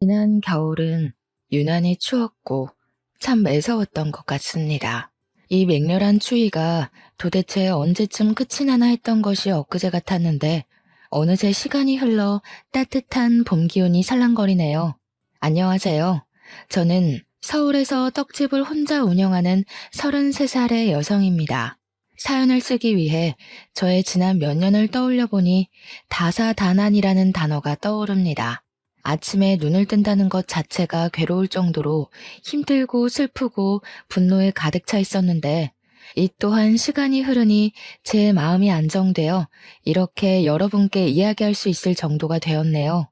지난 겨울은 유난히 추웠고 참 매서웠던 것 같습니다. 이 맹렬한 추위가 도대체 언제쯤 끝이 나나 했던 것이 엊그제 같았는데 어느새 시간이 흘러 따뜻한 봄 기운이 살랑거리네요. 안녕하세요. 저는 서울에서 떡집을 혼자 운영하는 33살의 여성입니다. 사연을 쓰기 위해 저의 지난 몇 년을 떠올려 보니 다사다난이라는 단어가 떠오릅니다. 아침에 눈을 뜬다는 것 자체가 괴로울 정도로 힘들고 슬프고 분노에 가득 차 있었는데 이 또한 시간이 흐르니 제 마음이 안정되어 이렇게 여러분께 이야기할 수 있을 정도가 되었네요.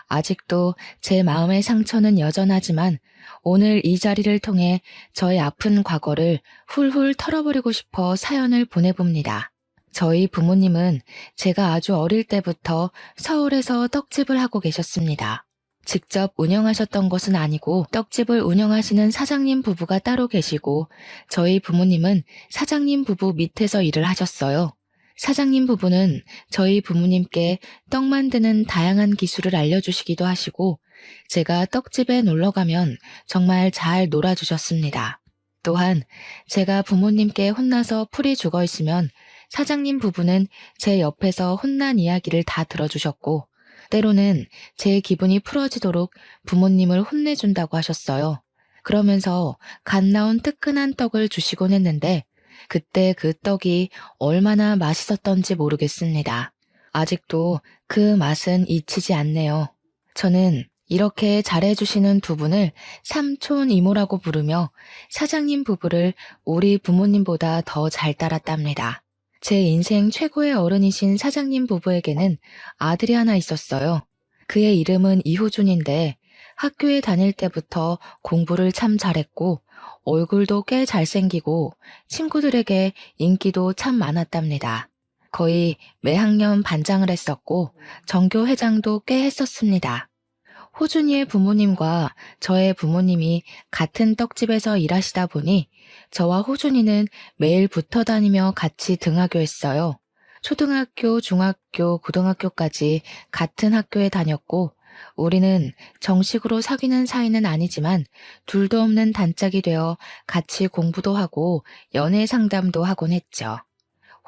아직도 제 마음의 상처는 여전하지만 오늘 이 자리를 통해 저의 아픈 과거를 훌훌 털어버리고 싶어 사연을 보내봅니다. 저희 부모님은 제가 아주 어릴 때부터 서울에서 떡집을 하고 계셨습니다. 직접 운영하셨던 것은 아니고 떡집을 운영하시는 사장님 부부가 따로 계시고 저희 부모님은 사장님 부부 밑에서 일을 하셨어요. 사장님 부부는 저희 부모님께 떡 만드는 다양한 기술을 알려주시기도 하시고 제가 떡집에 놀러 가면 정말 잘 놀아주셨습니다. 또한 제가 부모님께 혼나서 풀이 죽어 있으면 사장님 부부는 제 옆에서 혼난 이야기를 다 들어주셨고 때로는 제 기분이 풀어지도록 부모님을 혼내준다고 하셨어요. 그러면서 갓 나온 뜨끈한 떡을 주시곤 했는데 그때 그 떡이 얼마나 맛있었던지 모르겠습니다. 아직도 그 맛은 잊히지 않네요. 저는 이렇게 잘해주시는 두 분을 삼촌 이모라고 부르며 사장님 부부를 우리 부모님보다 더 잘 따랐답니다. 제 인생 최고의 어른이신 사장님 부부에게는 아들이 하나 있었어요. 그의 이름은 이호준인데 학교에 다닐 때부터 공부를 참 잘했고 얼굴도 꽤 잘생기고 친구들에게 인기도 참 많았답니다. 거의 매학년 반장을 했었고 전교 회장도 꽤 했었습니다. 호준이의 부모님과 저의 부모님이 같은 떡집에서 일하시다 보니 저와 호준이는 매일 붙어 다니며 같이 등하교했어요. 초등학교, 중학교, 고등학교까지 같은 학교에 다녔고 우리는 정식으로 사귀는 사이는 아니지만 둘도 없는 단짝이 되어 같이 공부도 하고 연애 상담도 하곤 했죠.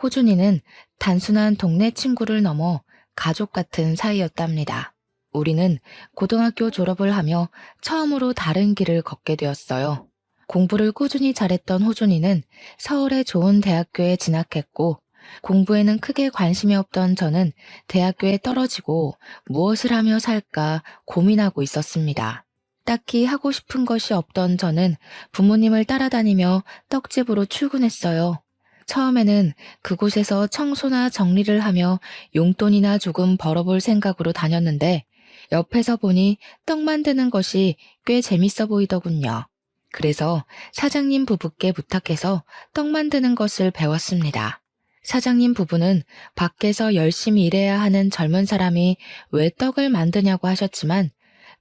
호준이는 단순한 동네 친구를 넘어 가족 같은 사이였답니다. 우리는 고등학교 졸업을 하며 처음으로 다른 길을 걷게 되었어요. 공부를 꾸준히 잘했던 호준이는 서울의 좋은 대학교에 진학했고 공부에는 크게 관심이 없던 저는 대학교에 떨어지고 무엇을 하며 살까 고민하고 있었습니다. 딱히 하고 싶은 것이 없던 저는 부모님을 따라다니며 떡집으로 출근했어요. 처음에는 그곳에서 청소나 정리를 하며 용돈이나 조금 벌어볼 생각으로 다녔는데 옆에서 보니 떡 만드는 것이 꽤 재밌어 보이더군요. 그래서 사장님 부부께 부탁해서 떡 만드는 것을 배웠습니다. 사장님 부부는 밖에서 열심히 일해야 하는 젊은 사람이 왜 떡을 만드냐고 하셨지만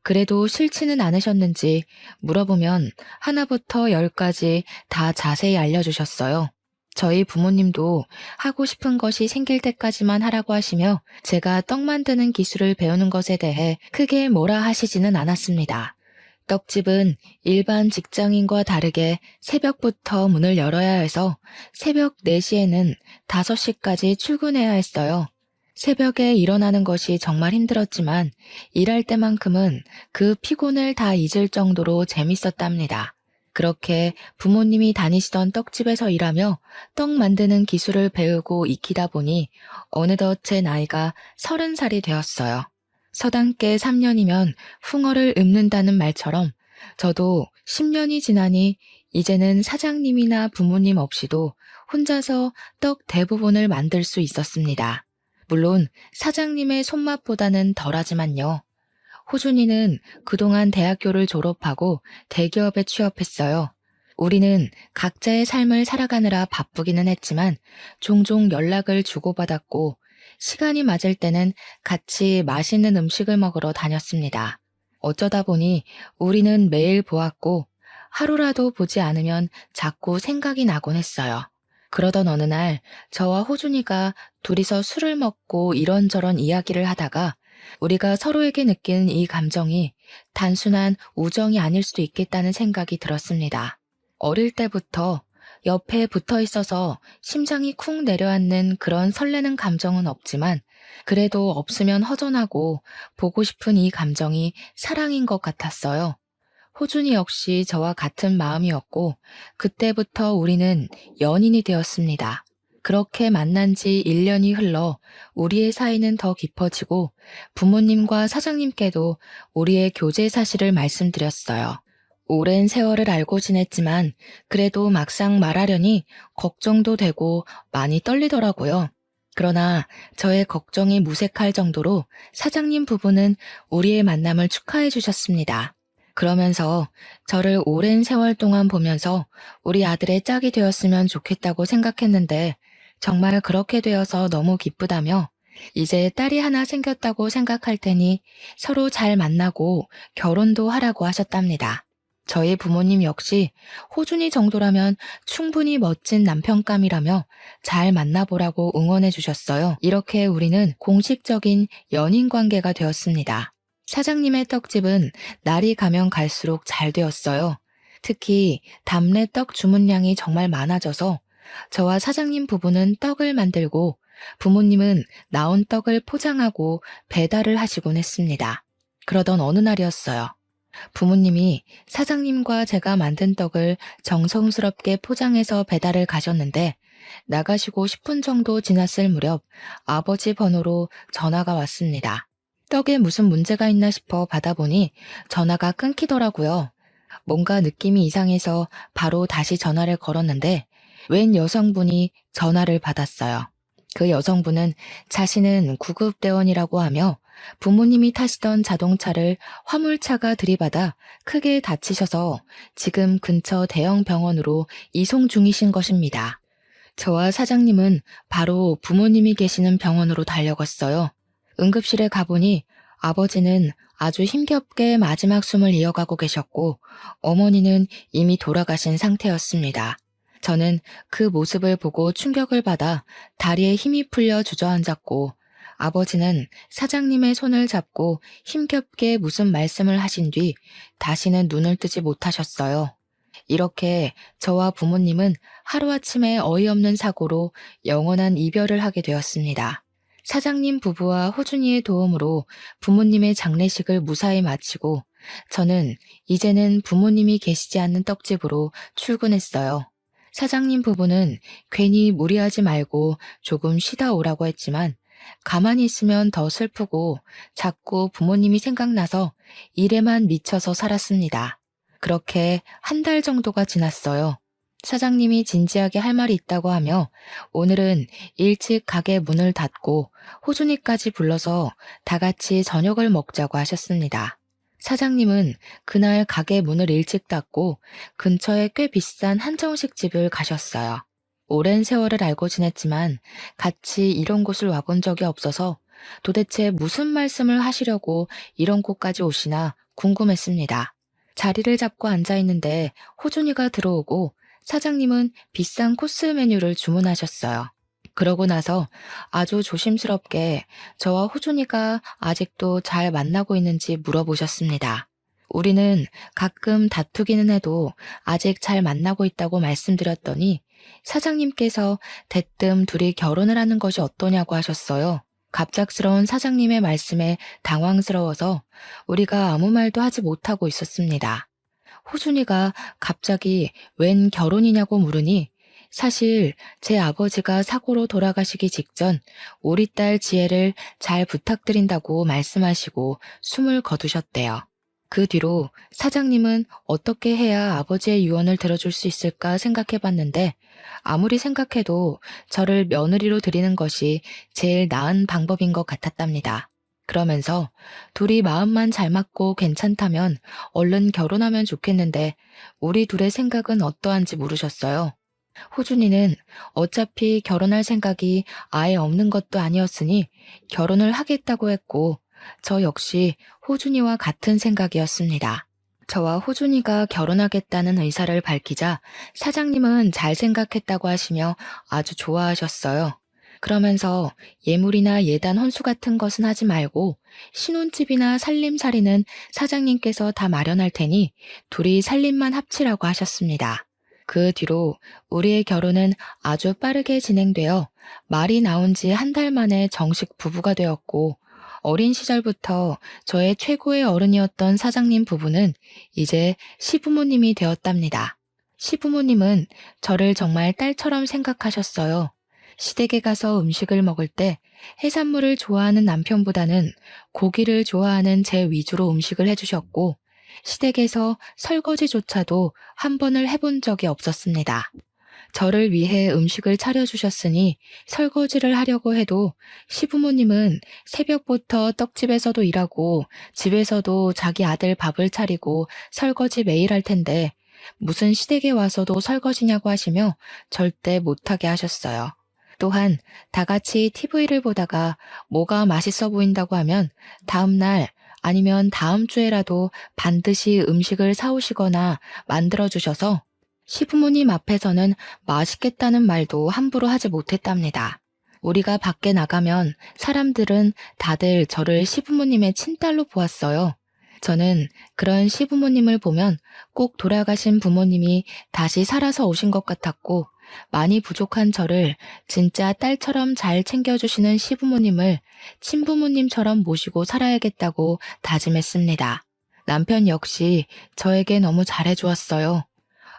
그래도 싫지는 않으셨는지 물어보면 하나부터 열까지 다 자세히 알려주셨어요. 저희 부모님도 하고 싶은 것이 생길 때까지만 하라고 하시며 제가 떡 만드는 기술을 배우는 것에 대해 크게 뭐라 하시지는 않았습니다. 떡집은 일반 직장인과 다르게 새벽부터 문을 열어야 해서 새벽 4시에는 5시까지 출근해야 했어요. 새벽에 일어나는 것이 정말 힘들었지만 일할 때만큼은 그 피곤을 다 잊을 정도로 재밌었답니다. 그렇게 부모님이 다니시던 떡집에서 일하며 떡 만드는 기술을 배우고 익히다 보니 어느덧 제 나이가 30살이 되었어요. 서당께 3년이면 붕어를 읊는다는 말처럼 저도 10년이 지나니 이제는 사장님이나 부모님 없이도 혼자서 떡 대부분을 만들 수 있었습니다. 물론 사장님의 손맛보다는 덜하지만요. 호준이는 그동안 대학교를 졸업하고 대기업에 취업했어요. 우리는 각자의 삶을 살아가느라 바쁘기는 했지만 종종 연락을 주고받았고 시간이 맞을 때는 같이 맛있는 음식을 먹으러 다녔습니다. 어쩌다 보니 우리는 매일 보았고 하루라도 보지 않으면 자꾸 생각이 나곤 했어요. 그러던 어느 날 저와 호준이가 둘이서 술을 먹고 이런저런 이야기를 하다가 우리가 서로에게 느끼는 이 감정이 단순한 우정이 아닐 수도 있겠다는 생각이 들었습니다. 어릴 때부터 옆에 붙어 있어서 심장이 쿵 내려앉는 그런 설레는 감정은 없지만 그래도 없으면 허전하고 보고 싶은 이 감정이 사랑인 것 같았어요. 호준이 역시 저와 같은 마음이었고 그때부터 우리는 연인이 되었습니다. 그렇게 만난 지 1년이 흘러 우리의 사이는 더 깊어지고 부모님과 사장님께도 우리의 교제 사실을 말씀드렸어요. 오랜 세월을 알고 지냈지만 그래도 막상 말하려니 걱정도 되고 많이 떨리더라고요. 그러나 저의 걱정이 무색할 정도로 사장님 부부는 우리의 만남을 축하해 주셨습니다. 그러면서 저를 오랜 세월 동안 보면서 우리 아들의 짝이 되었으면 좋겠다고 생각했는데 정말 그렇게 되어서 너무 기쁘다며 이제 딸이 하나 생겼다고 생각할 테니 서로 잘 만나고 결혼도 하라고 하셨답니다. 저희 부모님 역시 호준이 정도라면 충분히 멋진 남편감이라며 잘 만나보라고 응원해 주셨어요. 이렇게 우리는 공식적인 연인 관계가 되었습니다. 사장님의 떡집은 날이 가면 갈수록 잘 되었어요. 특히 답례떡 주문량이 정말 많아져서 저와 사장님 부부는 떡을 만들고 부모님은 나온 떡을 포장하고 배달을 하시곤 했습니다. 그러던 어느 날이었어요. 부모님이 사장님과 제가 만든 떡을 정성스럽게 포장해서 배달을 가셨는데 나가시고 10분 정도 지났을 무렵 아버지 번호로 전화가 왔습니다. 떡에 무슨 문제가 있나 싶어 받아보니 전화가 끊기더라고요. 뭔가 느낌이 이상해서 바로 다시 전화를 걸었는데 웬 여성분이 전화를 받았어요. 그 여성분은 자신은 구급대원이라고 하며 부모님이 타시던 자동차를 화물차가 들이받아 크게 다치셔서 지금 근처 대형 병원으로 이송 중이신 것입니다. 저와 사장님은 바로 부모님이 계시는 병원으로 달려갔어요. 응급실에 가보니 아버지는 아주 힘겹게 마지막 숨을 이어가고 계셨고 어머니는 이미 돌아가신 상태였습니다. 저는 그 모습을 보고 충격을 받아 다리에 힘이 풀려 주저앉았고 아버지는 사장님의 손을 잡고 힘겹게 무슨 말씀을 하신 뒤 다시는 눈을 뜨지 못하셨어요. 이렇게 저와 부모님은 하루아침에 어이없는 사고로 영원한 이별을 하게 되었습니다. 사장님 부부와 호준이의 도움으로 부모님의 장례식을 무사히 마치고 저는 이제는 부모님이 계시지 않는 떡집으로 출근했어요. 사장님 부부는 괜히 무리하지 말고 조금 쉬다 오라고 했지만 가만히 있으면 더 슬프고 자꾸 부모님이 생각나서 일에만 미쳐서 살았습니다. 그렇게 한 달 정도가 지났어요. 사장님이 진지하게 할 말이 있다고 하며 오늘은 일찍 가게 문을 닫고 호준이까지 불러서 다 같이 저녁을 먹자고 하셨습니다. 사장님은 그날 가게 문을 일찍 닫고 근처에 꽤 비싼 한정식 집을 가셨어요. 오랜 세월을 알고 지냈지만 같이 이런 곳을 와본 적이 없어서 도대체 무슨 말씀을 하시려고 이런 곳까지 오시나 궁금했습니다. 자리를 잡고 앉아 있는데 호준이가 들어오고 사장님은 비싼 코스 메뉴를 주문하셨어요. 그러고 나서 아주 조심스럽게 저와 호준이가 아직도 잘 만나고 있는지 물어보셨습니다. 우리는 가끔 다투기는 해도 아직 잘 만나고 있다고 말씀드렸더니 사장님께서 대뜸 둘이 결혼을 하는 것이 어떠냐고 하셨어요. 갑작스러운 사장님의 말씀에 당황스러워서 우리가 아무 말도 하지 못하고 있었습니다. 호준이가 갑자기 웬 결혼이냐고 물으니 사실 제 아버지가 사고로 돌아가시기 직전 우리 딸 지혜를 잘 부탁드린다고 말씀하시고 숨을 거두셨대요. 그 뒤로 사장님은 어떻게 해야 아버지의 유언을 들어줄 수 있을까 생각해봤는데 아무리 생각해도 저를 며느리로 드리는 것이 제일 나은 방법인 것 같았답니다. 그러면서 둘이 마음만 잘 맞고 괜찮다면 얼른 결혼하면 좋겠는데 우리 둘의 생각은 어떠한지 물으셨어요. 호준이는 어차피 결혼할 생각이 아예 없는 것도 아니었으니 결혼을 하겠다고 했고 저 역시 호준이와 같은 생각이었습니다. 저와 호준이가 결혼하겠다는 의사를 밝히자 사장님은 잘 생각했다고 하시며 아주 좋아하셨어요. 그러면서 예물이나 예단 헌수 같은 것은 하지 말고 신혼집이나 살림살이는 사장님께서 다 마련할 테니 둘이 살림만 합치라고 하셨습니다. 그 뒤로 우리의 결혼은 아주 빠르게 진행되어 말이 나온 지 한 달 만에 정식 부부가 되었고 어린 시절부터 저의 최고의 어른이었던 사장님 부부는 이제 시부모님이 되었답니다. 시부모님은 저를 정말 딸처럼 생각하셨어요. 시댁에 가서 음식을 먹을 때 해산물을 좋아하는 남편보다는 고기를 좋아하는 제 위주로 음식을 해주셨고 시댁에서 설거지조차도 한 번을 해본 적이 없었습니다. 저를 위해 음식을 차려주셨으니 설거지를 하려고 해도 시부모님은 새벽부터 떡집에서도 일하고 집에서도 자기 아들 밥을 차리고 설거지 매일 할 텐데 무슨 시댁에 와서도 설거지냐고 하시며 절대 못하게 하셨어요. 또한 다 같이 TV를 보다가 뭐가 맛있어 보인다고 하면 다음날 아니면 다음 주에라도 반드시 음식을 사오시거나 만들어 주셔서 시부모님 앞에서는 맛있겠다는 말도 함부로 하지 못했답니다. 우리가 밖에 나가면 사람들은 다들 저를 시부모님의 친딸로 보았어요. 저는 그런 시부모님을 보면 꼭 돌아가신 부모님이 다시 살아서 오신 것 같았고 많이 부족한 저를 진짜 딸처럼 잘 챙겨주시는 시부모님을 친부모님처럼 모시고 살아야겠다고 다짐했습니다. 남편 역시 저에게 너무 잘해주었어요.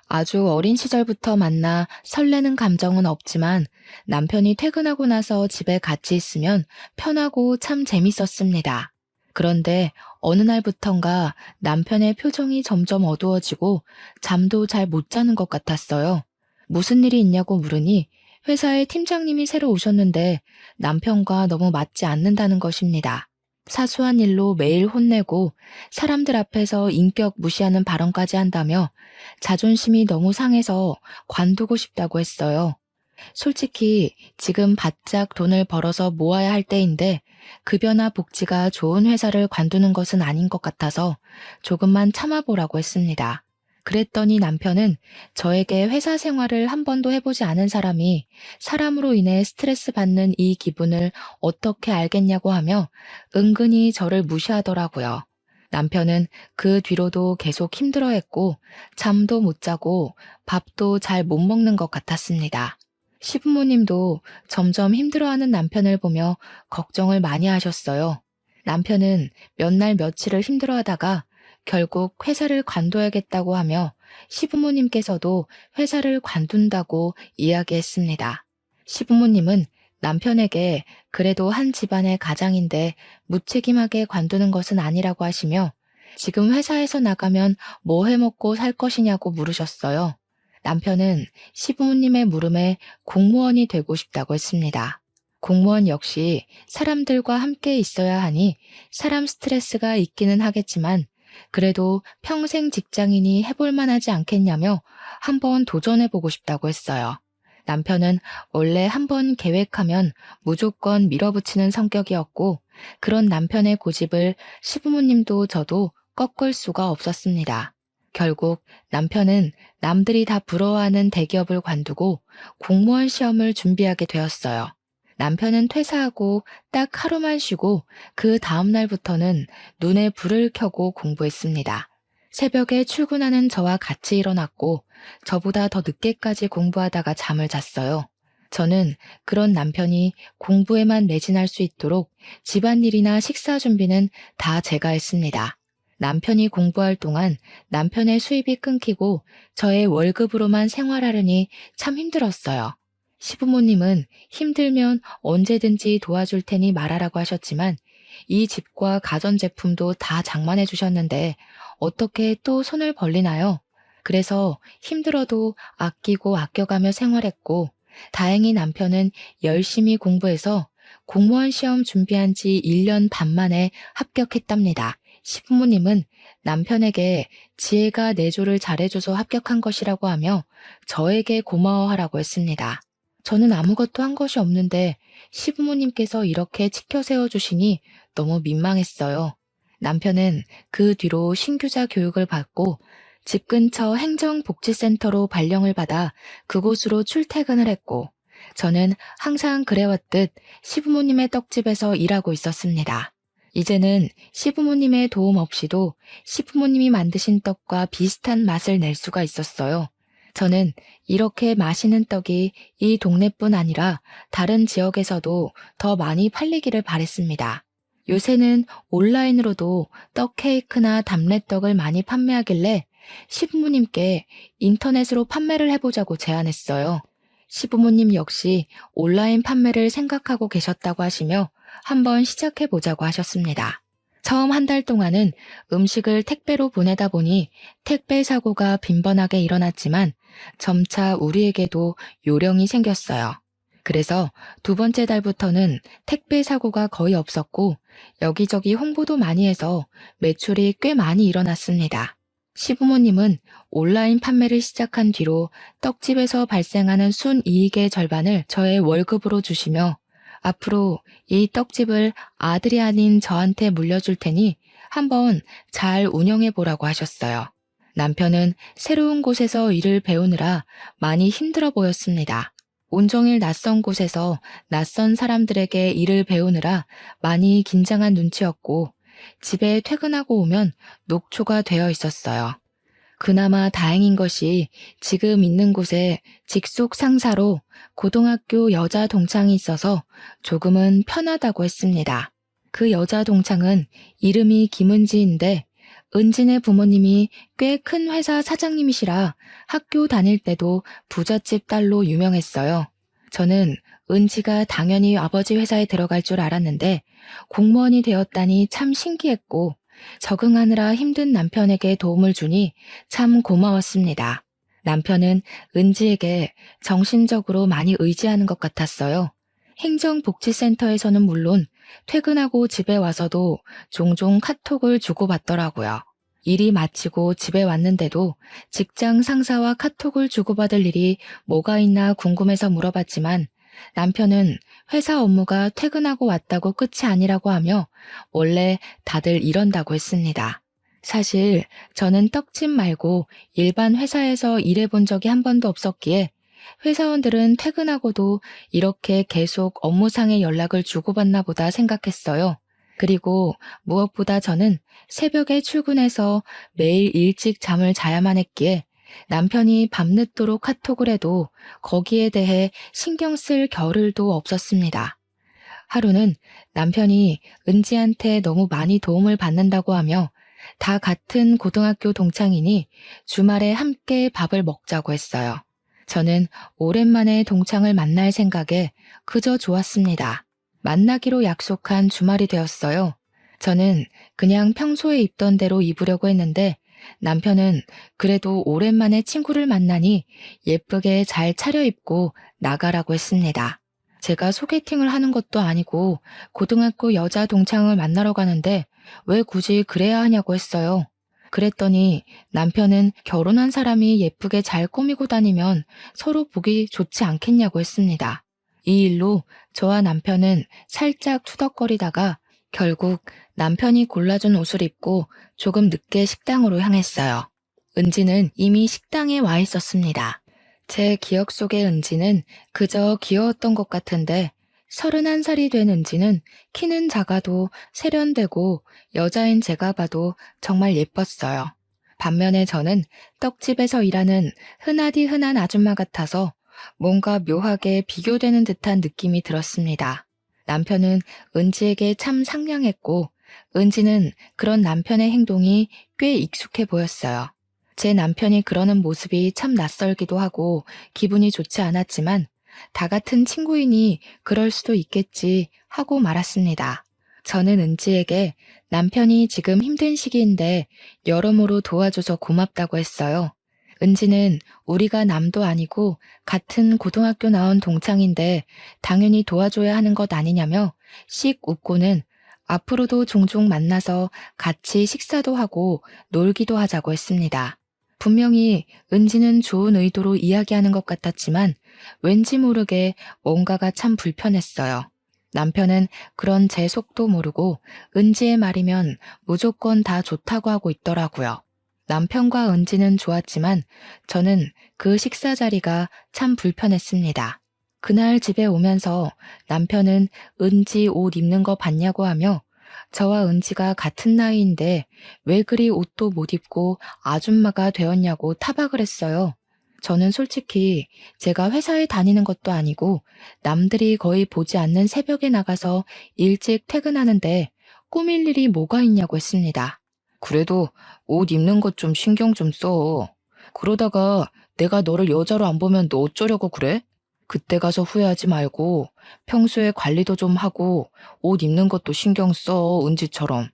아주 어린 시절부터 만나 설레는 감정은 없지만 남편이 퇴근하고 나서 집에 같이 있으면 편하고 참 재밌었습니다. 그런데 어느 날부턴가 남편의 표정이 점점 어두워지고 잠도 잘 못 자는 것 같았어요. 무슨 일이 있냐고 물으니 회사에 팀장님이 새로 오셨는데 남편과 너무 맞지 않는다는 것입니다. 사소한 일로 매일 혼내고 사람들 앞에서 인격 무시하는 발언까지 한다며 자존심이 너무 상해서 관두고 싶다고 했어요. 솔직히 지금 바짝 돈을 벌어서 모아야 할 때인데 급여나 복지가 좋은 회사를 관두는 것은 아닌 것 같아서 조금만 참아보라고 했습니다. 그랬더니 남편은 저에게 회사 생활을 한 번도 해보지 않은 사람이 사람으로 인해 스트레스 받는 이 기분을 어떻게 알겠냐고 하며 은근히 저를 무시하더라고요. 남편은 그 뒤로도 계속 힘들어했고 잠도 못 자고 밥도 잘 못 먹는 것 같았습니다. 시부모님도 점점 힘들어하는 남편을 보며 걱정을 많이 하셨어요. 남편은 몇 날 며칠을 힘들어하다가 결국 회사를 관둬야겠다고 하며 시부모님께서도 회사를 관둔다고 이야기했습니다. 시부모님은 남편에게 그래도 한 집안의 가장인데 무책임하게 관두는 것은 아니라고 하시며 지금 회사에서 나가면 뭐 해먹고 살 것이냐고 물으셨어요. 남편은 시부모님의 물음에 공무원이 되고 싶다고 했습니다. 공무원 역시 사람들과 함께 있어야 하니 사람 스트레스가 있기는 하겠지만 그래도 평생 직장인이 해볼 만하지 않겠냐며 한번 도전해보고 싶다고 했어요. 남편은 원래 한번 계획하면 무조건 밀어붙이는 성격이었고 그런 남편의 고집을 시부모님도 저도 꺾을 수가 없었습니다. 결국 남편은 남들이 다 부러워하는 대기업을 관두고 공무원 시험을 준비하게 되었어요. 남편은 퇴사하고 딱 하루만 쉬고 그 다음 날부터는 눈에 불을 켜고 공부했습니다. 새벽에 출근하는 저와 같이 일어났고 저보다 더 늦게까지 공부하다가 잠을 잤어요. 저는 그런 남편이 공부에만 매진할 수 있도록 집안일이나 식사 준비는 다 제가 했습니다. 남편이 공부할 동안 남편의 수입이 끊기고 저의 월급으로만 생활하려니 참 힘들었어요. 시부모님은 힘들면 언제든지 도와줄 테니 말하라고 하셨지만 이 집과 가전제품도 다 장만해 주셨는데 어떻게 또 손을 벌리나요? 그래서 힘들어도 아끼고 아껴가며 생활했고 다행히 남편은 열심히 공부해서 공무원 시험 준비한 지 1년 반 만에 합격했답니다. 시부모님은 남편에게 지혜가 내조를 잘해줘서 합격한 것이라고 하며 저에게 고마워하라고 했습니다. 저는 아무것도 한 것이 없는데 시부모님께서 이렇게 치켜 세워주시니 너무 민망했어요. 남편은 그 뒤로 신규자 교육을 받고 집 근처 행정복지센터로 발령을 받아 그곳으로 출퇴근을 했고 저는 항상 그래왔듯 시부모님의 떡집에서 일하고 있었습니다. 이제는 시부모님의 도움 없이도 시부모님이 만드신 떡과 비슷한 맛을 낼 수가 있었어요. 저는 이렇게 맛있는 떡이 이 동네뿐 아니라 다른 지역에서도 더 많이 팔리기를 바랬습니다. 요새는 온라인으로도 떡 케이크나 답례떡을 많이 판매하길래 시부모님께 인터넷으로 판매를 해보자고 제안했어요. 시부모님 역시 온라인 판매를 생각하고 계셨다고 하시며 한번 시작해보자고 하셨습니다. 처음 한 달 동안은 음식을 택배로 보내다 보니 택배 사고가 빈번하게 일어났지만 점차 우리에게도 요령이 생겼어요. 그래서 두 번째 달부터는 택배 사고가 거의 없었고 여기저기 홍보도 많이 해서 매출이 꽤 많이 일어났습니다. 시부모님은 온라인 판매를 시작한 뒤로 떡집에서 발생하는 순이익의 절반을 저의 월급으로 주시며 앞으로 이 떡집을 아들이 아닌 저한테 물려줄 테니 한번 잘 운영해 보라고 하셨어요. 남편은 새로운 곳에서 일을 배우느라 많이 힘들어 보였습니다. 온종일 낯선 곳에서 낯선 사람들에게 일을 배우느라 많이 긴장한 눈치였고 집에 퇴근하고 오면 녹초가 되어 있었어요. 그나마 다행인 것이 지금 있는 곳에 직속 상사로 고등학교 여자 동창이 있어서 조금은 편하다고 했습니다. 그 여자 동창은 이름이 김은지인데 은진의 부모님이 꽤 큰 회사 사장님이시라 학교 다닐 때도 부잣집 딸로 유명했어요. 저는 은지가 당연히 아버지 회사에 들어갈 줄 알았는데 공무원이 되었다니 참 신기했고 적응하느라 힘든 남편에게 도움을 주니 참 고마웠습니다. 남편은 은지에게 정신적으로 많이 의지하는 것 같았어요. 행정복지센터에서는 물론 퇴근하고 집에 와서도 종종 카톡을 주고받더라고요. 일이 마치고 집에 왔는데도 직장 상사와 카톡을 주고받을 일이 뭐가 있나 궁금해서 물어봤지만 남편은 회사 업무가 퇴근하고 왔다고 끝이 아니라고 하며 원래 다들 이런다고 했습니다. 사실 저는 떡집 말고 일반 회사에서 일해본 적이 한 번도 없었기에 회사원들은 퇴근하고도 이렇게 계속 업무상의 연락을 주고받나 보다 생각했어요. 그리고 무엇보다 저는 새벽에 출근해서 매일 일찍 잠을 자야만 했기에 남편이 밤늦도록 카톡을 해도 거기에 대해 신경 쓸 겨를도 없었습니다. 하루는 남편이 은지한테 너무 많이 도움을 받는다고 하며 다 같은 고등학교 동창이니 주말에 함께 밥을 먹자고 했어요. 저는 오랜만에 동창을 만날 생각에 그저 좋았습니다. 만나기로 약속한 주말이 되었어요. 저는 그냥 평소에 입던 대로 입으려고 했는데 남편은 그래도 오랜만에 친구를 만나니 예쁘게 잘 차려입고 나가라고 했습니다. 제가 소개팅을 하는 것도 아니고 고등학교 여자 동창을 만나러 가는데 왜 굳이 그래야 하냐고 했어요. 그랬더니 남편은 결혼한 사람이 예쁘게 잘 꾸미고 다니면 서로 보기 좋지 않겠냐고 했습니다. 이 일로 저와 남편은 살짝 투덕거리다가 결국 남편이 골라준 옷을 입고 조금 늦게 식당으로 향했어요. 은지는 이미 식당에 와 있었습니다. 제 기억 속의 은지는 그저 귀여웠던 것 같은데 31살이 된 은지는 키는 작아도 세련되고 여자인 제가 봐도 정말 예뻤어요. 반면에 저는 떡집에서 일하는 흔하디 흔한 아줌마 같아서 뭔가 묘하게 비교되는 듯한 느낌이 들었습니다. 남편은 은지에게 참 상냥했고 은지는 그런 남편의 행동이 꽤 익숙해 보였어요. 제 남편이 그러는 모습이 참 낯설기도 하고 기분이 좋지 않았지만 다 같은 친구이니 그럴 수도 있겠지 하고 말았습니다. 저는 은지에게 남편이 지금 힘든 시기인데 여러모로 도와줘서 고맙다고 했어요. 은지는 우리가 남도 아니고 같은 고등학교 나온 동창인데 당연히 도와줘야 하는 것 아니냐며 씩 웃고는 앞으로도 종종 만나서 같이 식사도 하고 놀기도 하자고 했습니다. 분명히 은지는 좋은 의도로 이야기하는 것 같았지만 왠지 모르게 뭔가가 참 불편했어요. 남편은 그런 제 속도 모르고 은지의 말이면 무조건 다 좋다고 하고 있더라고요. 남편과 은지는 좋았지만 저는 그 식사 자리가 참 불편했습니다. 그날 집에 오면서 남편은 은지 옷 입는 거 봤냐고 하며 저와 은지가 같은 나이인데 왜 그리 옷도 못 입고 아줌마가 되었냐고 타박을 했어요. 저는 솔직히 제가 회사에 다니는 것도 아니고 남들이 거의 보지 않는 새벽에 나가서 일찍 퇴근하는데 꾸밀 일이 뭐가 있냐고 했습니다. 그래도 옷 입는 것 좀 신경 좀 써. 그러다가 내가 너를 여자로 안 보면 너 어쩌려고 그래? 그때 가서 후회하지 말고 평소에 관리도 좀 하고 옷 입는 것도 신경 써, 은지처럼.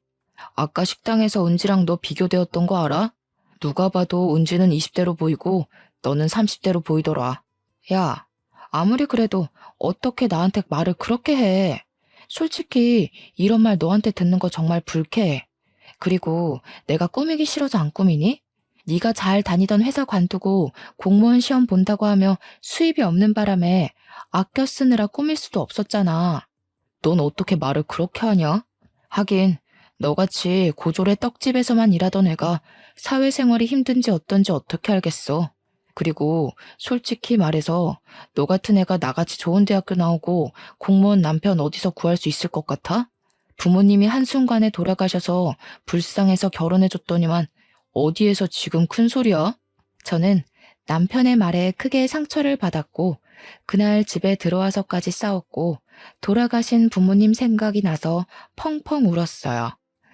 아까 식당에서 은지랑 너 비교되었던 거 알아? 누가 봐도 은지는 20대로 보이고 너는 30대로 보이더라. 야, 아무리 그래도 어떻게 나한테 말을 그렇게 해? 솔직히 이런 말 너한테 듣는 거 정말 불쾌해. 그리고 내가 꾸미기 싫어서 안 꾸미니? 네가 잘 다니던 회사 관두고 공무원 시험 본다고 하며 수입이 없는 바람에 아껴 쓰느라 꾸밀 수도 없었잖아. 넌 어떻게 말을 그렇게 하냐? 하긴 너같이 고졸의 떡집에서만 일하던 애가 사회생활이 힘든지 어떤지 어떻게 알겠어. 그리고 솔직히 말해서 너 같은 애가 나같이 좋은 대학교 나오고 공무원 남편 어디서 구할 수 있을 것 같아? 부모님이 한순간에 돌아가셔서 불쌍해서 결혼해줬더니만 어디에서 지금 큰 소리야? 저는 남편의 말에 크게 상처를 받았고 그날 집에 들어와서까지 싸웠고 돌아가신 부모님 생각이 나서 펑펑 울었어요.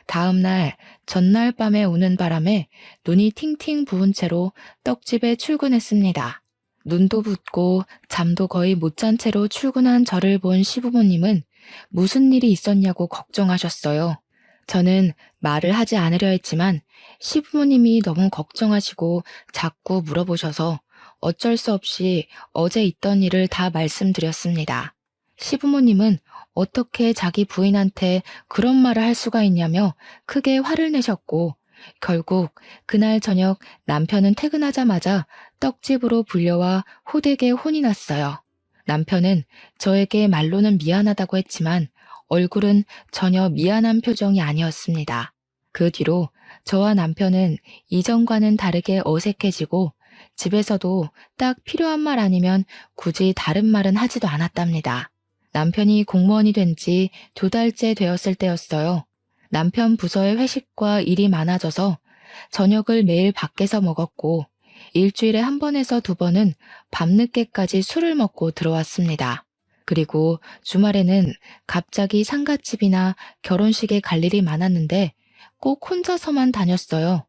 다음 날, 전날 밤에 우는 바람에 눈이 팅팅 부은 채로 떡집에 출근했습니다. 눈도 붓고 잠도 거의 못 잔 채로 출근한 저를 본 시부모님은 무슨 일이 있었냐고 걱정하셨어요. 저는 말을 하지 않으려 했지만 시부모님이 너무 걱정하시고 자꾸 물어보셔서 어쩔 수 없이 어제 있던 일을 다 말씀드렸습니다. 시부모님은 어떻게 자기 부인한테 그런 말을 할 수가 있냐며 크게 화를 내셨고 결국 그날 저녁 남편은 퇴근하자마자 떡집으로 불려와 호되게 혼이 났어요. 남편은 저에게 말로는 미안하다고 했지만 얼굴은 전혀 미안한 표정이 아니었습니다. 그 뒤로 저와 남편은 이전과는 다르게 어색해지고 집에서도 딱 필요한 말 아니면 굳이 다른 말은 하지도 않았답니다. 남편이 공무원이 된 지 2달째 되었을 때였어요. 남편 부서의 회식과 일이 많아져서 저녁을 매일 밖에서 먹었고 일주일에 1번에서 2번은 밤늦게까지 술을 먹고 들어왔습니다. 그리고 주말에는 갑자기 상갓집이나 결혼식에 갈 일이 많았는데 꼭 혼자서만 다녔어요.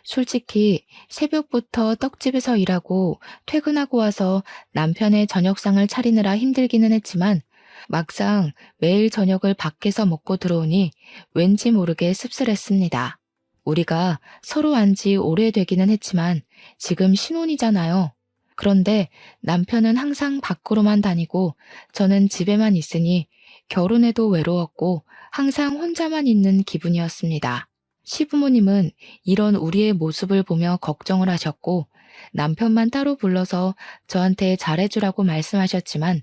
솔직히 새벽부터 떡집에서 일하고 퇴근하고 와서 남편의 저녁상을 차리느라 힘들기는 했지만 막상 매일 저녁을 밖에서 먹고 들어오니 왠지 모르게 씁쓸했습니다. 우리가 서로 안 지 오래되기는 했지만 지금 신혼이잖아요. 그런데 남편은 항상 밖으로만 다니고 저는 집에만 있으니 결혼해도 외로웠고 항상 혼자만 있는 기분이었습니다. 시부모님은 이런 우리의 모습을 보며 걱정을 하셨고 남편만 따로 불러서 저한테 잘해주라고 말씀하셨지만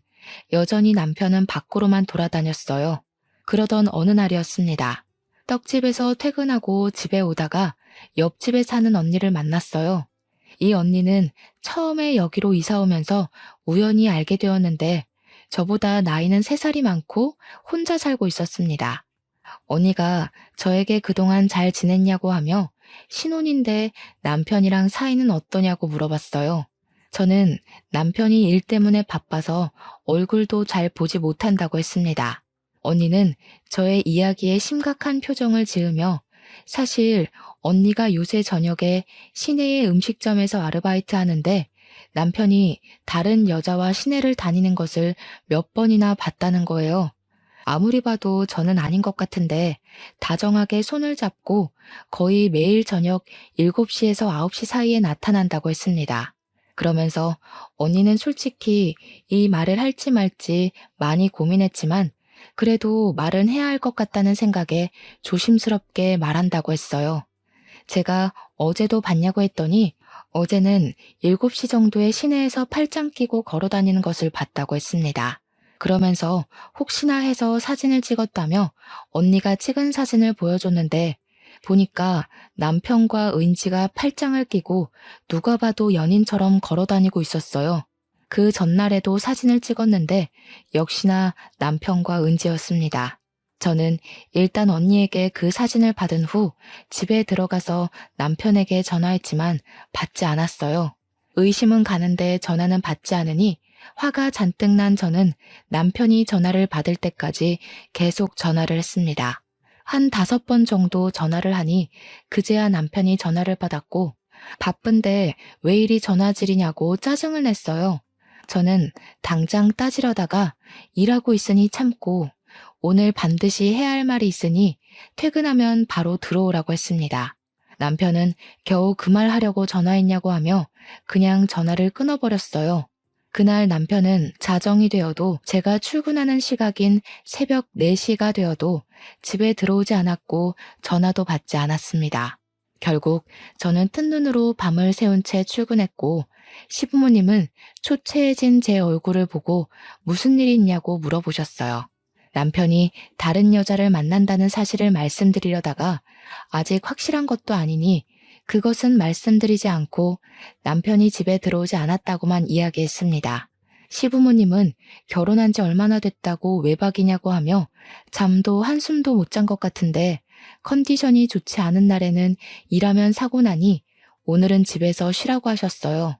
여전히 남편은 밖으로만 돌아다녔어요. 그러던 어느 날이었습니다. 떡집에서 퇴근하고 집에 오다가 옆집에 사는 언니를 만났어요. 이 언니는 처음에 여기로 이사 오면서 우연히 알게 되었는데 저보다 나이는 3살이 많고 혼자 살고 있었습니다. 언니가 저에게 그동안 잘 지냈냐고 하며 신혼인데 남편이랑 사이는 어떠냐고 물어봤어요. 저는 남편이 일 때문에 바빠서 얼굴도 잘 보지 못한다고 했습니다. 언니는 저의 이야기에 심각한 표정을 지으며 사실 언니가 요새 저녁에 시내의 음식점에서 아르바이트 하는데 남편이 다른 여자와 시내를 다니는 것을 몇 번이나 봤다는 거예요. 아무리 봐도 저는 아닌 것 같은데 다정하게 손을 잡고 거의 매일 저녁 7시에서 9시 사이에 나타난다고 했습니다. 그러면서 언니는 솔직히 이 말을 할지 말지 많이 고민했지만 그래도 말은 해야 할 것 같다는 생각에 조심스럽게 말한다고 했어요. 제가 어제도 봤냐고 했더니 어제는 7시 정도에 시내에서 팔짱 끼고 걸어 다니는 것을 봤다고 했습니다. 그러면서 혹시나 해서 사진을 찍었다며 언니가 찍은 사진을 보여줬는데 보니까 남편과 은지가 팔짱을 끼고 누가 봐도 연인처럼 걸어 다니고 있었어요. 그 전날에도 사진을 찍었는데 역시나 남편과 은지였습니다. 저는 일단 언니에게 그 사진을 받은 후 집에 들어가서 남편에게 전화했지만 받지 않았어요. 의심은 가는데 전화는 받지 않으니 화가 잔뜩 난 저는 남편이 전화를 받을 때까지 계속 전화를 했습니다. 한 5번 정도 전화를 하니 그제야 남편이 전화를 받았고 바쁜데 왜 이리 전화질이냐고 짜증을 냈어요. 저는 당장 따지려다가 일하고 있으니 참고 오늘 반드시 해야 할 말이 있으니 퇴근하면 바로 들어오라고 했습니다. 남편은 겨우 그 말 하려고 전화했냐고 하며 그냥 전화를 끊어버렸어요. 그날 남편은 자정이 되어도 제가 출근하는 시각인 새벽 4시가 되어도 집에 들어오지 않았고 전화도 받지 않았습니다. 결국 저는 뜬 눈으로 밤을 새운 채 출근했고 시부모님은 초췌해진 제 얼굴을 보고 무슨 일이 있냐고 물어보셨어요. 남편이 다른 여자를 만난다는 사실을 말씀드리려다가 아직 확실한 것도 아니니 그것은 말씀드리지 않고 남편이 집에 들어오지 않았다고만 이야기했습니다. 시부모님은 결혼한 지 얼마나 됐다고 외박이냐고 하며 잠도 한숨도 못 잔 것 같은데 컨디션이 좋지 않은 날에는 일하면 사고 나니 오늘은 집에서 쉬라고 하셨어요.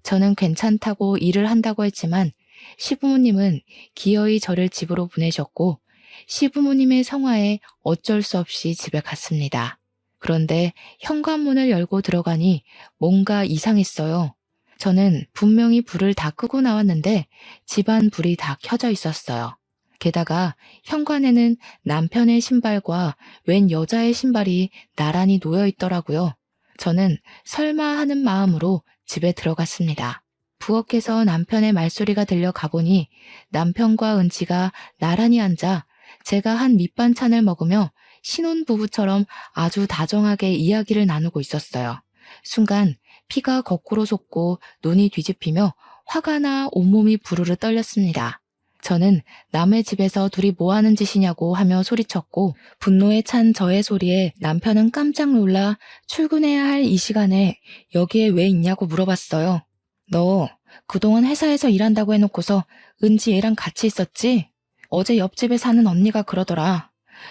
저는 괜찮다고 일을 한다고 했지만 시부모님은 기어이 저를 집으로 보내셨고 시부모님의 성화에 어쩔 수 없이 집에 갔습니다. 그런데 현관문을 열고 들어가니 뭔가 이상했어요. 저는 분명히 불을 다 끄고 나왔는데 집안 불이 다 켜져 있었어요. 게다가 현관에는 남편의 신발과 웬 여자의 신발이 나란히 놓여 있더라고요. 저는 설마 하는 마음으로 집에 들어갔습니다. 부엌에서 남편의 말소리가 들려 가보니 남편과 은지가 나란히 앉아 제가 한 밑반찬을 먹으며 신혼부부처럼 아주 다정하게 이야기를 나누고 있었어요. 순간 피가 거꾸로 솟고 눈이 뒤집히며 화가 나 온몸이 부르르 떨렸습니다. 저는 남의 집에서 둘이 뭐하는 짓이냐고 하며 소리쳤고 분노에 찬 저의 소리에 남편은 깜짝 놀라 출근해야 할 이 시간에 여기에 왜 있냐고 물어봤어요. 너 그동안 회사에서 일한다고 해놓고서 은지 얘랑 같이 있었지? 어제 옆집에 사는 언니가 그러더라.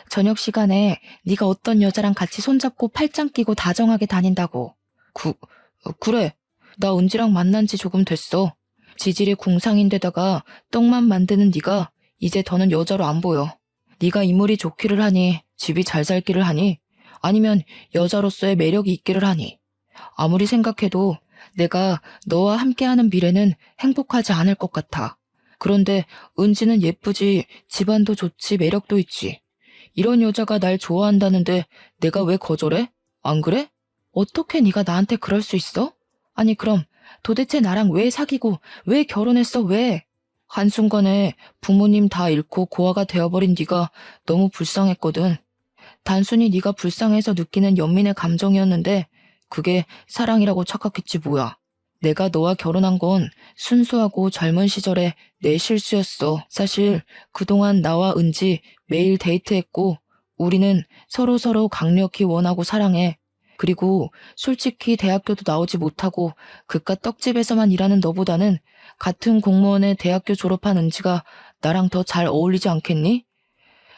저녁 시간에 네가 어떤 여자랑 같이 손잡고 팔짱 끼고 다정하게 다닌다고. 그래. 나 은지랑 만난 지 조금 됐어. 지질이 궁상인데다가 떡만 만드는 네가 이제 더는 여자로 안 보여. 네가 인물이 좋기를 하니, 집이 잘 살기를 하니, 아니면 여자로서의 매력이 있기를 하니. 아무리 생각해도 내가 너와 함께하는 미래는 행복하지 않을 것 같아. 그런데 은지는 예쁘지, 집안도 좋지, 매력도 있지. 이런 여자가 날 좋아한다는데 내가 왜 거절해? 안 그래? 어떻게 네가 나한테 그럴 수 있어? 아니 그럼 도대체 나랑 왜 사귀고 왜 결혼했어 왜? 한순간에 부모님 다 잃고 고아가 되어버린 네가 너무 불쌍했거든. 단순히 네가 불쌍해서 느끼는 연민의 감정이었는데 그게 사랑이라고 착각했지 뭐야. 내가 너와 결혼한 건 순수하고 젊은 시절의 내 실수였어. 사실 그동안 나와 은지 매일 데이트했고 우리는 서로서로 강력히 원하고 사랑해. 그리고 솔직히 대학교도 나오지 못하고 그깟 떡집에서만 일하는 너보다는 같은 공무원의 대학교 졸업한 은지가 나랑 더 잘 어울리지 않겠니?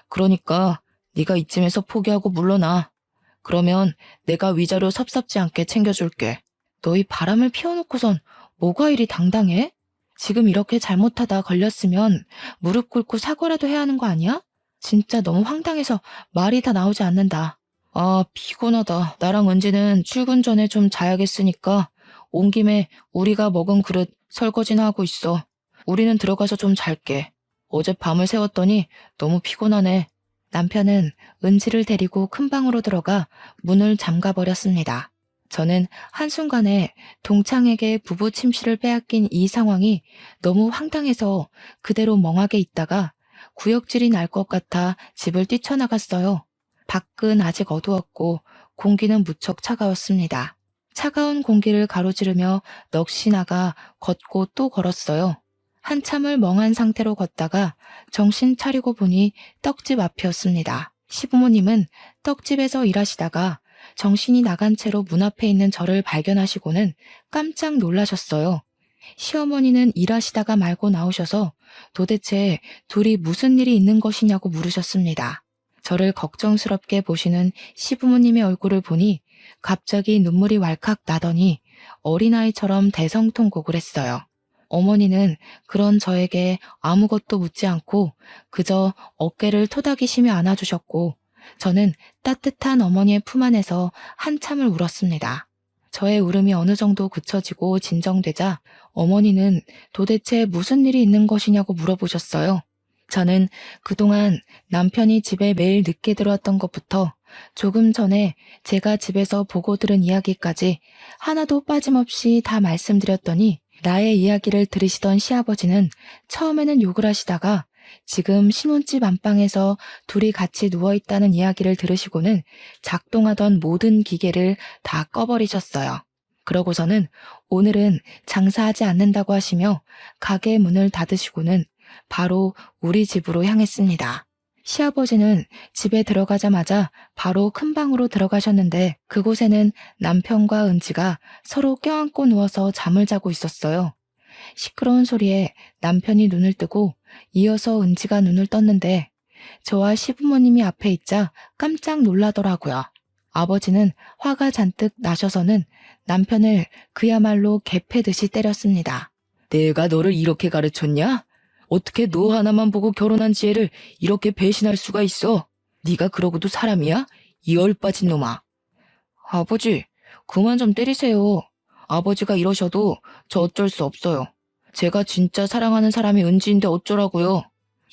그러니까 네가 이쯤에서 포기하고 물러나. 그러면 내가 위자료 섭섭지 않게 챙겨줄게. 너희 바람을 피워놓고선 뭐가 이리 당당해? 지금 이렇게 잘못하다 걸렸으면 무릎 꿇고 사과라도 해야 하는 거 아니야? 진짜 너무 황당해서 말이 다 나오지 않는다. 아, 피곤하다. 나랑 은지는 출근 전에 좀 자야겠으니까 온 김에 우리가 먹은 그릇 설거지나 하고 있어. 우리는 들어가서 좀 잘게. 어제 밤을 새웠더니 너무 피곤하네. 남편은 은지를 데리고 큰 방으로 들어가 문을 잠가버렸습니다. 저는 한순간에 동창에게 부부 침실을 빼앗긴 이 상황이 너무 황당해서 그대로 멍하게 있다가 구역질이 날 것 같아 집을 뛰쳐나갔어요. 밖은 아직 어두웠고 공기는 무척 차가웠습니다. 차가운 공기를 가로지르며 넋이 나가 걷고 또 걸었어요. 한참을 멍한 상태로 걷다가 정신 차리고 보니 떡집 앞이었습니다. 시부모님은 떡집에서 일하시다가 정신이 나간 채로 문 앞에 있는 저를 발견하시고는 깜짝 놀라셨어요. 시어머니는 일하시다가 말고 나오셔서 도대체 둘이 무슨 일이 있는 것이냐고 물으셨습니다. 저를 걱정스럽게 보시는 시부모님의 얼굴을 보니 갑자기 눈물이 왈칵 나더니 어린아이처럼 대성통곡을 했어요. 어머니는 그런 저에게 아무것도 묻지 않고 그저 어깨를 토닥이시며 안아주셨고 저는 따뜻한 어머니의 품 안에서 한참을 울었습니다. 저의 울음이 어느 정도 그쳐지고 진정되자 어머니는 도대체 무슨 일이 있는 것이냐고 물어보셨어요. 저는 그동안 남편이 집에 매일 늦게 들어왔던 것부터 조금 전에 제가 집에서 보고 들은 이야기까지 하나도 빠짐없이 다 말씀드렸더니 나의 이야기를 들으시던 시아버지는 처음에는 욕을 하시다가 지금 신혼집 안방에서 둘이 같이 누워있다는 이야기를 들으시고는 작동하던 모든 기계를 다 꺼버리셨어요. 그러고서는 오늘은 장사하지 않는다고 하시며 가게 문을 닫으시고는 바로 우리 집으로 향했습니다. 시아버지는 집에 들어가자마자 바로 큰 방으로 들어가셨는데 그곳에는 남편과 은지가 서로 껴안고 누워서 잠을 자고 있었어요. 시끄러운 소리에 남편이 눈을 뜨고 이어서 은지가 눈을 떴는데 저와 시부모님이 앞에 있자 깜짝 놀라더라고요. 아버지는 화가 잔뜩 나셔서는 남편을 그야말로 개패듯이 때렸습니다. 내가 너를 이렇게 가르쳤냐? 어떻게 너 하나만 보고 결혼한 지혜를 이렇게 배신할 수가 있어? 네가 그러고도 사람이야? 이 얼빠진 놈아. 아버지, 그만 좀 때리세요. 아버지가 이러셔도 저 어쩔 수 없어요. 제가 진짜 사랑하는 사람이 은지인데 어쩌라고요.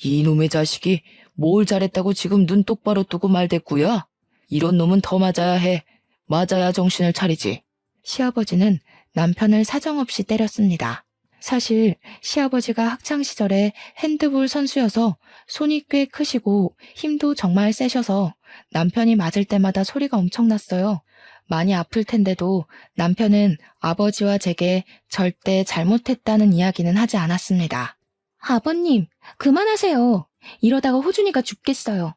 이놈의 자식이 뭘 잘했다고 지금 눈 똑바로 뜨고 말댔구야? 이런 놈은 더 맞아야 해. 맞아야 정신을 차리지. 시아버지는 남편을 사정없이 때렸습니다. 사실 시아버지가 학창시절에 핸드볼 선수여서 손이 꽤 크시고 힘도 정말 세셔서 남편이 맞을 때마다 소리가 엄청났어요. 많이 아플 텐데도 남편은 아버지와 제게 절대 잘못했다는 이야기는 하지 않았습니다. 아버님, 그만하세요. 이러다가 호준이가 죽겠어요.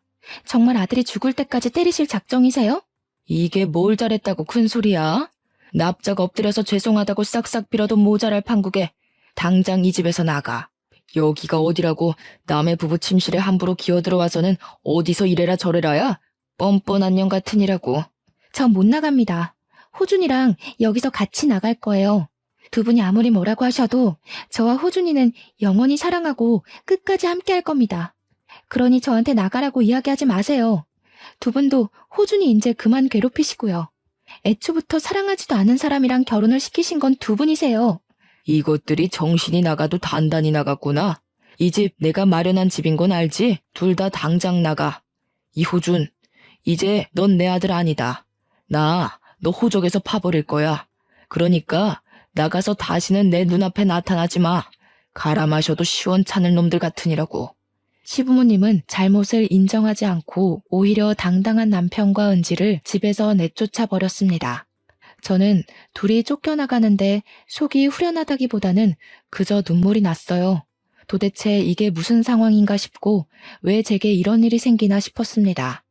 정말 아들이 죽을 때까지 때리실 작정이세요? 이게 뭘 잘했다고 큰 소리야? 납작 엎드려서 죄송하다고 싹싹 빌어도 모자랄 판국에 당장 이 집에서 나가. 여기가 어디라고 남의 부부 침실에 함부로 기어들어와서는 어디서 이래라 저래라야? 뻔뻔한 년 같으니라고. 전 못 나갑니다. 호준이랑 여기서 같이 나갈 거예요. 두 분이 아무리 뭐라고 하셔도 저와 호준이는 영원히 사랑하고 끝까지 함께 할 겁니다. 그러니 저한테 나가라고 이야기하지 마세요. 두 분도 호준이 이제 그만 괴롭히시고요. 애초부터 사랑하지도 않은 사람이랑 결혼을 시키신 건 두 분이세요. 이것들이 정신이 나가도 단단히 나갔구나. 이 집 내가 마련한 집인 건 알지? 둘 다 당장 나가. 이호준, 이제 넌 내 아들 아니다. 나 너 호적에서 파버릴 거야. 그러니까 나가서 다시는 내 눈앞에 나타나지 마. 갈아 마셔도 시원찮을 놈들 같으니라고. 시부모님은 잘못을 인정하지 않고 오히려 당당한 남편과 은지를 집에서 내쫓아 버렸습니다. 저는 둘이 쫓겨나가는데 속이 후련하다기보다는 그저 눈물이 났어요. 도대체 이게 무슨 상황인가 싶고 왜 제게 이런 일이 생기나 싶었습니다.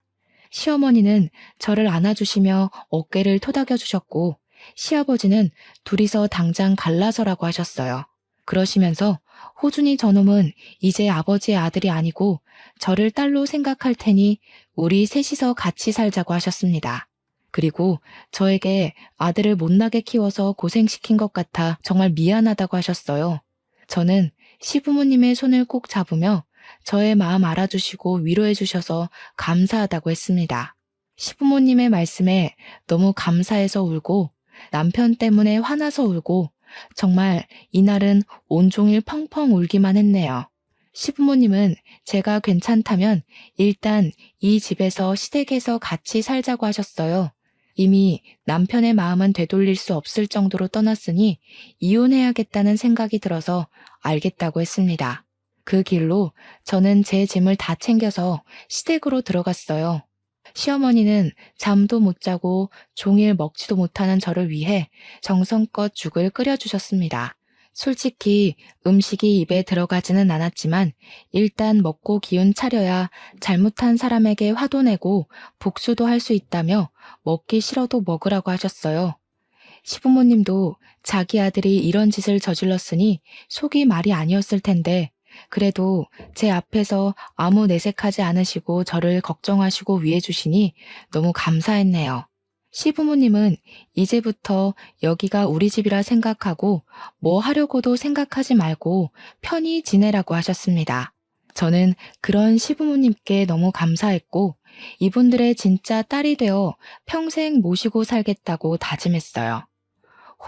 시어머니는 저를 안아주시며 어깨를 토닥여주셨고 시아버지는 둘이서 당장 갈라서라고 하셨어요. 그러시면서 호준이 저놈은 이제 아버지의 아들이 아니고 저를 딸로 생각할 테니 우리 셋이서 같이 살자고 하셨습니다. 그리고 저에게 아들을 못나게 키워서 고생시킨 것 같아 정말 미안하다고 하셨어요. 저는 시부모님의 손을 꼭 잡으며 저의 마음 알아주시고 위로해 주셔서 감사하다고 했습니다. 시부모님의 말씀에 너무 감사해서 울고 남편 때문에 화나서 울고 정말 이날은 온종일 펑펑 울기만 했네요. 시부모님은 제가 괜찮다면 일단 이 집에서 시댁에서 같이 살자고 하셨어요. 이미 남편의 마음은 되돌릴 수 없을 정도로 떠났으니 이혼해야겠다는 생각이 들어서 알겠다고 했습니다. 그 길로 저는 제 짐을 다 챙겨서 시댁으로 들어갔어요. 시어머니는 잠도 못 자고 종일 먹지도 못하는 저를 위해 정성껏 죽을 끓여주셨습니다. 솔직히 음식이 입에 들어가지는 않았지만 일단 먹고 기운 차려야 잘못한 사람에게 화도 내고 복수도 할 수 있다며 먹기 싫어도 먹으라고 하셨어요. 시부모님도 자기 아들이 이런 짓을 저질렀으니 속이 말이 아니었을 텐데 그래도 제 앞에서 아무 내색하지 않으시고 저를 걱정하시고 위해 주시니 너무 감사했네요. 시부모님은 이제부터 여기가 우리 집이라 생각하고 뭐 하려고도 생각하지 말고 편히 지내라고 하셨습니다. 저는 그런 시부모님께 너무 감사했고 이분들의 진짜 딸이 되어 평생 모시고 살겠다고 다짐했어요.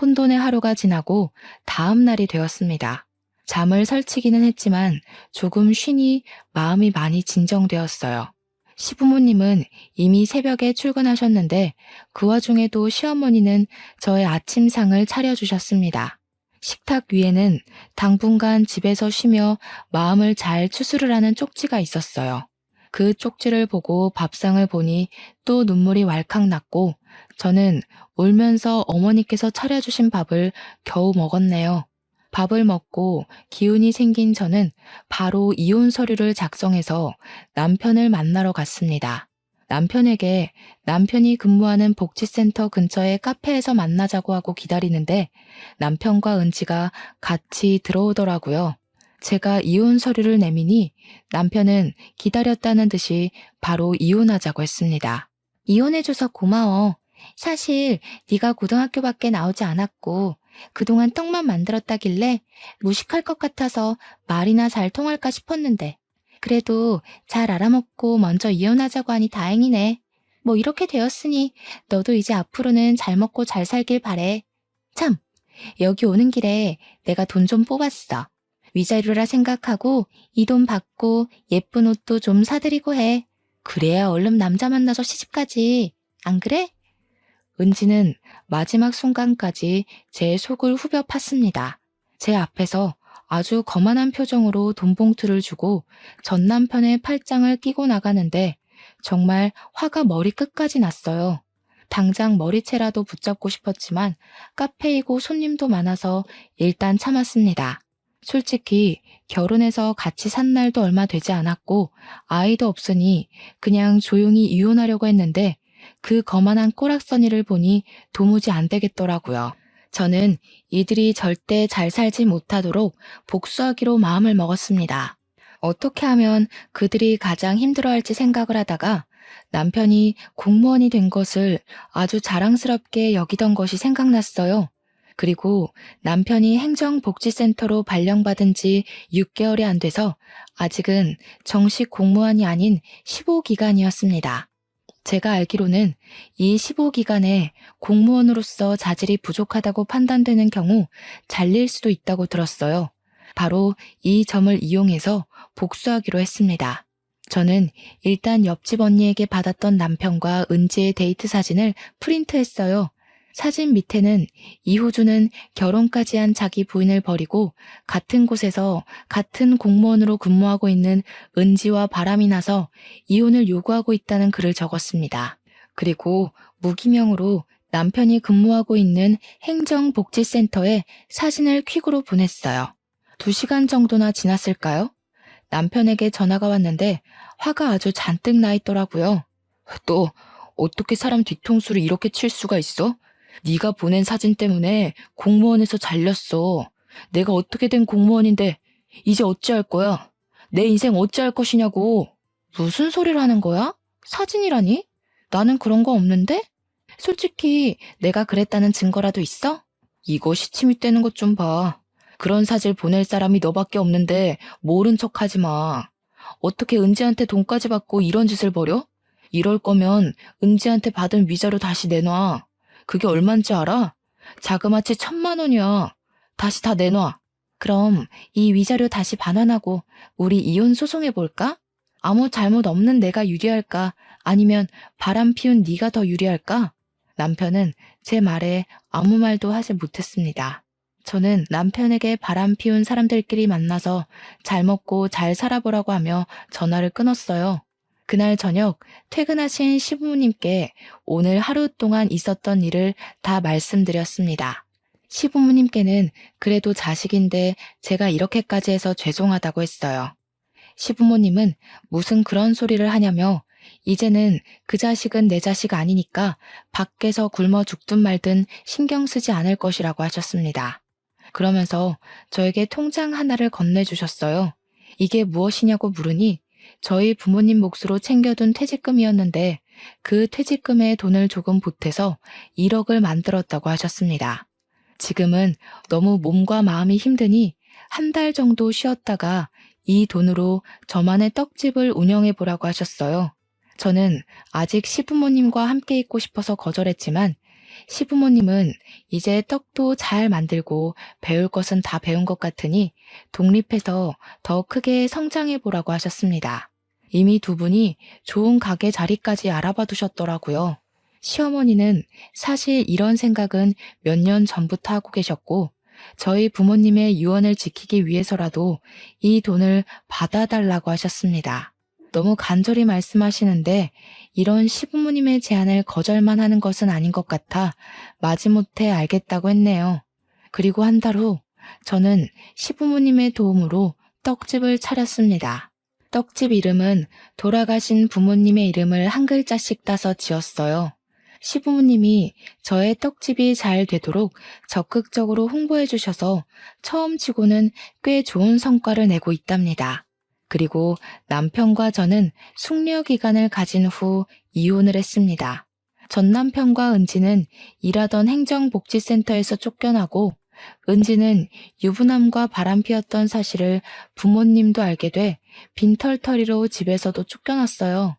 혼돈의 하루가 지나고 다음 날이 되었습니다. 잠을 설치기는 했지만 조금 쉬니 마음이 많이 진정되었어요. 시부모님은 이미 새벽에 출근하셨는데 그 와중에도 시어머니는 저의 아침상을 차려주셨습니다. 식탁 위에는 당분간 집에서 쉬며 마음을 잘 추스르라는 쪽지가 있었어요. 그 쪽지를 보고 밥상을 보니 또 눈물이 왈칵 났고 저는 울면서 어머니께서 차려주신 밥을 겨우 먹었네요. 밥을 먹고 기운이 생긴 저는 바로 이혼 서류를 작성해서 남편을 만나러 갔습니다. 남편에게 남편이 근무하는 복지센터 근처의 카페에서 만나자고 하고 기다리는데 남편과 은지가 같이 들어오더라고요. 제가 이혼 서류를 내미니 남편은 기다렸다는 듯이 바로 이혼하자고 했습니다. 이혼해줘서 고마워. 사실 네가 고등학교밖에 나오지 않았고 그동안 떡만 만들었다길래 무식할 것 같아서 말이나 잘 통할까 싶었는데 그래도 잘 알아먹고 먼저 이혼하자고 하니 다행이네. 뭐 이렇게 되었으니 너도 이제 앞으로는 잘 먹고 잘 살길 바래. 참, 여기 오는 길에 내가 돈 좀 뽑았어. 위자료라 생각하고 이 돈 받고 예쁜 옷도 좀 사드리고 해. 그래야 얼른 남자 만나서 시집가지. 안 그래? 은지는 마지막 순간까지 제 속을 후벼 팠습니다. 제 앞에서 아주 거만한 표정으로 돈봉투를 주고 전 남편의 팔짱을 끼고 나가는데 정말 화가 머리끝까지 났어요. 당장 머리채라도 붙잡고 싶었지만 카페이고 손님도 많아서 일단 참았습니다. 솔직히 결혼해서 같이 산 날도 얼마 되지 않았고 아이도 없으니 그냥 조용히 이혼하려고 했는데 그 거만한 꼬락서니를 보니 도무지 안 되겠더라고요. 저는 이들이 절대 잘 살지 못하도록 복수하기로 마음을 먹었습니다. 어떻게 하면 그들이 가장 힘들어할지 생각을 하다가 남편이 공무원이 된 것을 아주 자랑스럽게 여기던 것이 생각났어요. 그리고 남편이 행정복지센터로 발령받은 지 6개월이 안 돼서 아직은 정식 공무원이 아닌 15기간이었습니다. 제가 알기로는 이 15기간에 공무원으로서 자질이 부족하다고 판단되는 경우 잘릴 수도 있다고 들었어요. 바로 이 점을 이용해서 복수하기로 했습니다. 저는 일단 옆집 언니에게 받았던 남편과 은지의 데이트 사진을 프린트했어요. 사진 밑에는 이호주는 결혼까지 한 자기 부인을 버리고 같은 곳에서 같은 공무원으로 근무하고 있는 은지와 바람이 나서 이혼을 요구하고 있다는 글을 적었습니다. 그리고 무기명으로 남편이 근무하고 있는 행정복지센터에 사진을 퀵으로 보냈어요. 2시간 정도나 지났을까요? 남편에게 전화가 왔는데 화가 아주 잔뜩 나 있더라고요. 또 어떻게 사람 뒤통수를 이렇게 칠 수가 있어? 네가 보낸 사진 때문에 공무원에서 잘렸어. 내가 어떻게 된 공무원인데 이제 어찌할 거야? 내 인생 어찌할 것이냐고. 무슨 소리를 하는 거야? 사진이라니? 나는 그런 거 없는데? 솔직히 내가 그랬다는 증거라도 있어? 이거 시치미 떼는 것 좀 봐. 그런 사진 보낼 사람이 너밖에 없는데 모른 척 하지 마. 어떻게 은지한테 돈까지 받고 이런 짓을 벌여? 이럴 거면 은지한테 받은 위자료 다시 내놔. 그게 얼만지 알아? 자그마치 1,000만 원이야. 다시 다 내놔. 그럼 이 위자료 다시 반환하고 우리 이혼 소송해볼까? 아무 잘못 없는 내가 유리할까? 아니면 바람 피운 네가 더 유리할까? 남편은 제 말에 아무 말도 하지 못했습니다. 저는 남편에게 바람 피운 사람들끼리 만나서 잘 먹고 잘 살아보라고 하며 전화를 끊었어요. 그날 저녁 퇴근하신 시부모님께 오늘 하루 동안 있었던 일을 다 말씀드렸습니다. 시부모님께는 그래도 자식인데 제가 이렇게까지 해서 죄송하다고 했어요. 시부모님은 무슨 그런 소리를 하냐며 이제는 그 자식은 내 자식 아니니까 밖에서 굶어 죽든 말든 신경 쓰지 않을 것이라고 하셨습니다. 그러면서 저에게 통장 하나를 건네주셨어요. 이게 무엇이냐고 물으니 저희 부모님 몫으로 챙겨둔 퇴직금이었는데 그 퇴직금에 돈을 조금 보태서 1억을 만들었다고 하셨습니다. 지금은 너무 몸과 마음이 힘드니 한 달 정도 쉬었다가 이 돈으로 저만의 떡집을 운영해 보라고 하셨어요. 저는 아직 시부모님과 함께 있고 싶어서 거절했지만 시부모님은 이제 떡도 잘 만들고 배울 것은 다 배운 것 같으니 독립해서 더 크게 성장해 보라고 하셨습니다. 이미 두 분이 좋은 가게 자리까지 알아봐 두셨더라고요. 시어머니는 사실 이런 생각은 몇 년 전부터 하고 계셨고 저희 부모님의 유언을 지키기 위해서라도 이 돈을 받아달라고 하셨습니다. 너무 간절히 말씀하시는데 이런 시부모님의 제안을 거절만 하는 것은 아닌 것 같아 마지못해 알겠다고 했네요. 그리고 한 달 후 저는 시부모님의 도움으로 떡집을 차렸습니다. 떡집 이름은 돌아가신 부모님의 이름을 한 글자씩 따서 지었어요. 시부모님이 저의 떡집이 잘 되도록 적극적으로 홍보해 주셔서 처음 치고는 꽤 좋은 성과를 내고 있답니다. 그리고 남편과 저는 숙려 기간을 가진 후 이혼을 했습니다. 전 남편과 은지는 일하던 행정복지센터에서 쫓겨나고 은지는 유부남과 바람피웠던 사실을 부모님도 알게 돼 빈털터리로 집에서도 쫓겨났어요.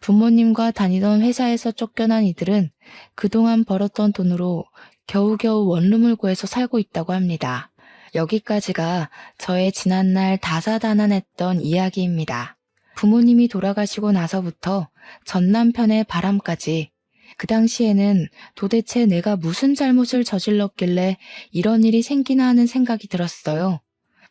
부모님과 다니던 회사에서 쫓겨난 이들은 그동안 벌었던 돈으로 겨우겨우 원룸을 구해서 살고 있다고 합니다. 여기까지가 저의 지난날 다사다난했던 이야기입니다. 부모님이 돌아가시고 나서부터 전 남편의 바람까지 그 당시에는 도대체 내가 무슨 잘못을 저질렀길래 이런 일이 생기나 하는 생각이 들었어요.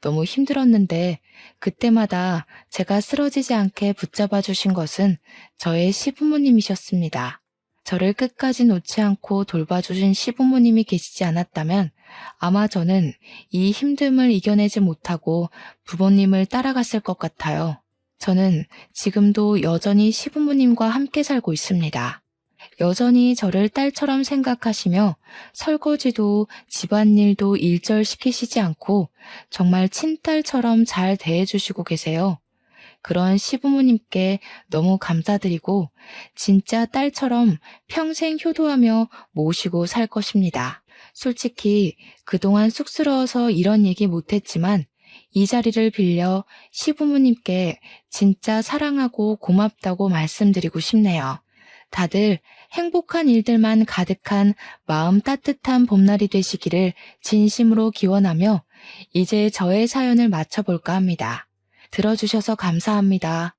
너무 힘들었는데 그때마다 제가 쓰러지지 않게 붙잡아 주신 것은 저의 시부모님이셨습니다. 저를 끝까지 놓지 않고 돌봐주신 시부모님이 계시지 않았다면 아마 저는 이 힘듦을 이겨내지 못하고 부모님을 따라갔을 것 같아요. 저는 지금도 여전히 시부모님과 함께 살고 있습니다. 여전히 저를 딸처럼 생각하시며 설거지도 집안일도 일절시키시지 않고 정말 친딸처럼 잘 대해주시고 계세요. 그런 시부모님께 너무 감사드리고 진짜 딸처럼 평생 효도하며 모시고 살 것입니다. 솔직히 그동안 쑥스러워서 이런 얘기 못했지만 이 자리를 빌려 시부모님께 진짜 사랑하고 고맙다고 말씀드리고 싶네요. 다들 행복한 일들만 가득한 마음 따뜻한 봄날이 되시기를 진심으로 기원하며 이제 저의 사연을 마쳐볼까 합니다. 들어주셔서 감사합니다.